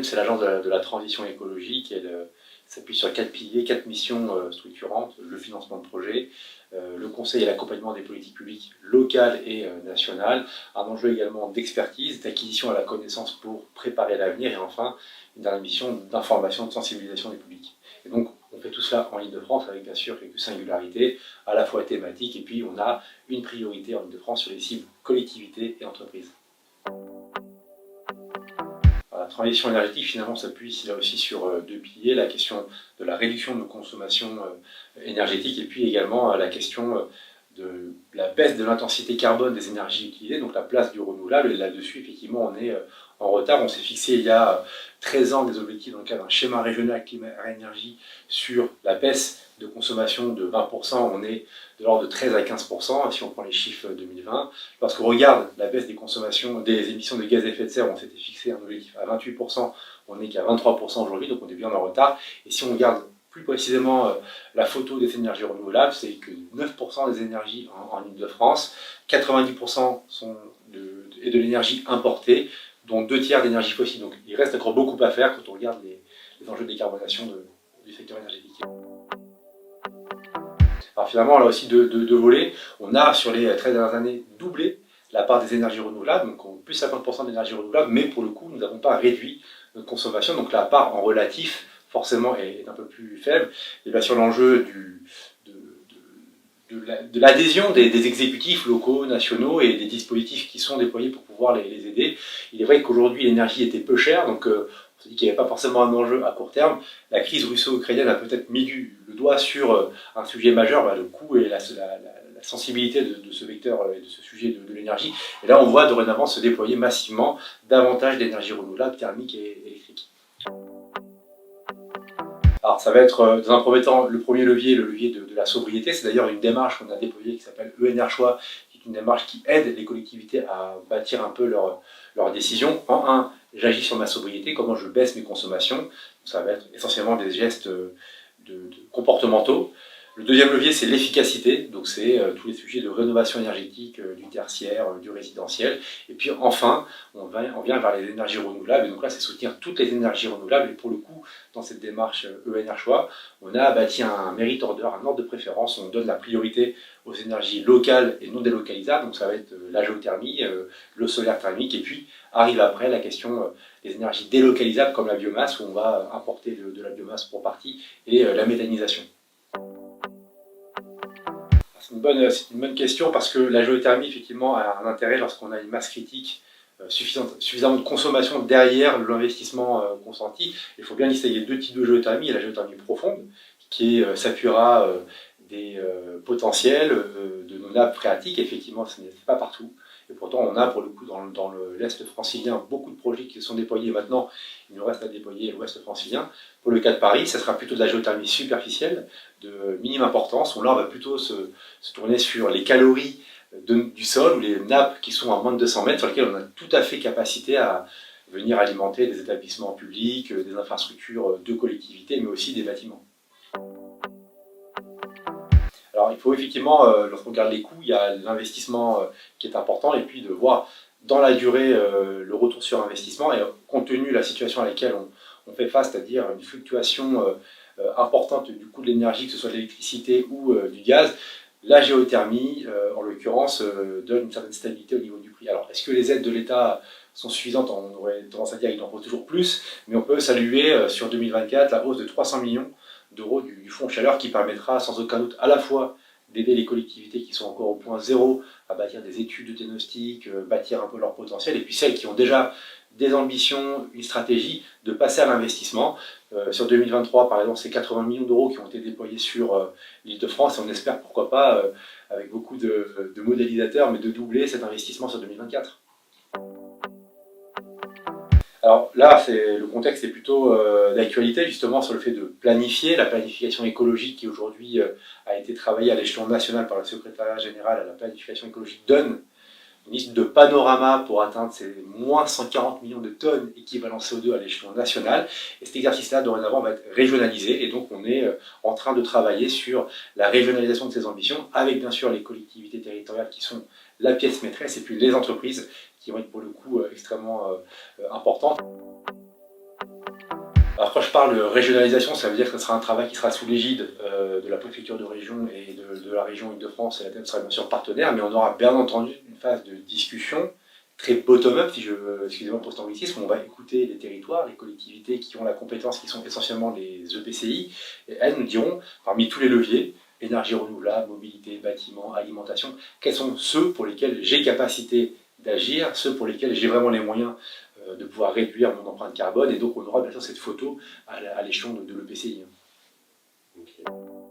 Hydrogène, c'est l'agence de la transition écologique. Elle s'appuie sur 4 piliers, 4 missions structurantes: le financement de projets, le conseil et l'accompagnement des politiques publiques locales et nationales, un enjeu également d'expertise, d'acquisition à la connaissance pour préparer l'avenir, et enfin une dernière mission d'information, de sensibilisation des publics. Et donc on fait tout cela en Île-de-France avec bien sûr quelques singularités, à la fois thématiques, et puis on a une priorité en Île-de-France sur les cibles collectivités et entreprises. La transition énergétique, finalement, s'appuie là aussi sur 2 piliers: la question de la réduction de nos consommations énergétiques, et puis également la question de la baisse de l'intensité carbone des énergies utilisées, donc la place du renouvelable. Et là-dessus, effectivement, on est en retard. On s'est fixé il y a 13 ans des objectifs dans le cadre d'un schéma régional climat-énergie sur la baisse de consommation de 20%. On est de l'ordre de 13 à 15%, si on prend les chiffres 2020. Lorsqu'on regarde la baisse des consommations, des émissions de gaz à effet de serre, on s'était fixé un objectif à 28%, on n'est qu'à 23% aujourd'hui, donc on est bien en retard. Et si on regarde plus précisément la photo des énergies renouvelables, c'est que 9% des énergies en Île-de-France, 90% est de l'énergie importée, dont 2 tiers d'énergie fossile. Donc il reste encore beaucoup à faire quand on regarde les enjeux de décarbonation du secteur énergétique. Alors finalement, là aussi deux volets. On a sur les 13 dernières années doublé la part des énergies renouvelables, donc plus 50% d'énergie renouvelable, mais pour le coup, nous n'avons pas réduit notre consommation, donc la part en relatif, forcément, est un peu plus faible. Et bien sûr, l'enjeu de l'adhésion des exécutifs locaux, nationaux, et des dispositifs qui sont déployés pour pouvoir les aider. Il est vrai qu'aujourd'hui, l'énergie était peu chère, donc on se dit qu'il n'y avait pas forcément un enjeu à court terme. La crise russo-ukrainienne a peut-être mis le doigt sur un sujet majeur, le coût et la sensibilité de ce vecteur et de ce sujet de l'énergie. Et là, on voit dorénavant se déployer massivement davantage d'énergie renouvelable, thermique et électrique. Alors ça va être, dans un premier temps, le premier levier, le levier de la sobriété. C'est d'ailleurs une démarche qu'on a déployée qui s'appelle ENR Choix, qui est une démarche qui aide les collectivités à bâtir un peu leurs décisions. En un, j'agis sur ma sobriété, comment je baisse mes consommations. Ça va être essentiellement des gestes comportementaux. Le deuxième levier, c'est l'efficacité, donc c'est tous les sujets de rénovation énergétique du tertiaire, du résidentiel. Et puis enfin, on vient vers les énergies renouvelables, et donc là, c'est soutenir toutes les énergies renouvelables. Et pour le coup, dans cette démarche ENR Choix, on a bâti un merit order, un ordre de préférence. On donne la priorité aux énergies locales et non délocalisables, donc ça va être la géothermie, le solaire thermique, et puis arrive après la question des énergies délocalisables comme la biomasse, où on va importer de la biomasse pour partie, et la méthanisation. C'est une bonne question, parce que la géothermie, effectivement, a un intérêt lorsqu'on a une masse critique suffisamment de consommation derrière l'investissement consenti. Il faut bien distinguer 2 types de géothermie. Il y a la géothermie profonde, qui s'appuiera des potentiels de nos nappes phréatiques. Effectivement, ce n'est pas partout. Et pourtant, on a pour le coup dans l'Est francilien beaucoup de projets qui sont déployés. Maintenant, il nous reste à déployer l'Ouest francilien. Pour le cas de Paris, ça sera plutôt de la géothermie superficielle, de minime importance, où là, on va plutôt se tourner sur les calories du sol, ou les nappes qui sont à moins de 200 mètres, sur lesquelles on a tout à fait capacité à venir alimenter des établissements publics, des infrastructures de collectivités, mais aussi des bâtiments. Alors il faut effectivement, lorsqu'on regarde les coûts, il y a l'investissement qui est important, et puis de voir dans la durée le retour sur investissement. Et compte tenu de la situation à laquelle on fait face, c'est-à-dire une fluctuation importante du coût de l'énergie, que ce soit de l'électricité ou du gaz, la géothermie, en l'occurrence, donne une certaine stabilité au niveau du prix. Alors, est-ce que les aides de l'État sont suffisantes? On aurait tendance à dire qu'il en faut toujours plus, mais on peut saluer sur 2024 la hausse de 300 millions d'euros du fonds chaleur, qui permettra sans aucun doute à la fois d'aider les collectivités qui sont encore au point zéro à bâtir des études de diagnostic, bâtir un peu leur potentiel, et puis celles qui ont déjà des ambitions, une stratégie, de passer à l'investissement. Sur 2023, par exemple, c'est 80 millions d'euros qui ont été déployés sur l'Île-de-France, et on espère, pourquoi pas, avec beaucoup de modélisateurs, mais de doubler cet investissement sur 2024. Alors là, le contexte est plutôt d'actualité, justement, sur le fait de planifier, la planification écologique qui aujourd'hui a été travaillée à l'échelon national par le secrétariat général à la planification écologique, donne une liste de panorama pour atteindre ces moins 140 millions de tonnes équivalent CO2 à l'échelon national. Et cet exercice-là, dorénavant, va être régionalisé, et donc on est en train de travailler sur la régionalisation de ces ambitions, avec bien sûr les collectivités territoriales qui sont la pièce maîtresse, et puis les entreprises qui vont être pour le coup extrêmement importantes. Alors quand je parle de régionalisation, ça veut dire que ce sera un travail qui sera sous l'égide de la préfecture de région et de la région Île-de-France, et laquelle sera bien sûr partenaire, mais on aura bien entendu une phase de discussion très bottom-up, si je veux, excusez-moi pour cet anglicisme, où on va écouter les territoires, les collectivités qui ont la compétence, qui sont essentiellement les EPCI, et elles nous diront, parmi tous les leviers, énergie renouvelable, mobilité, bâtiment, alimentation, quels sont ceux pour lesquels j'ai capacité d'agir, ceux pour lesquels j'ai vraiment les moyens de pouvoir réduire mon empreinte carbone, et donc on aura bien sûr cette photo à l'échelon de l'EPCI. Ok.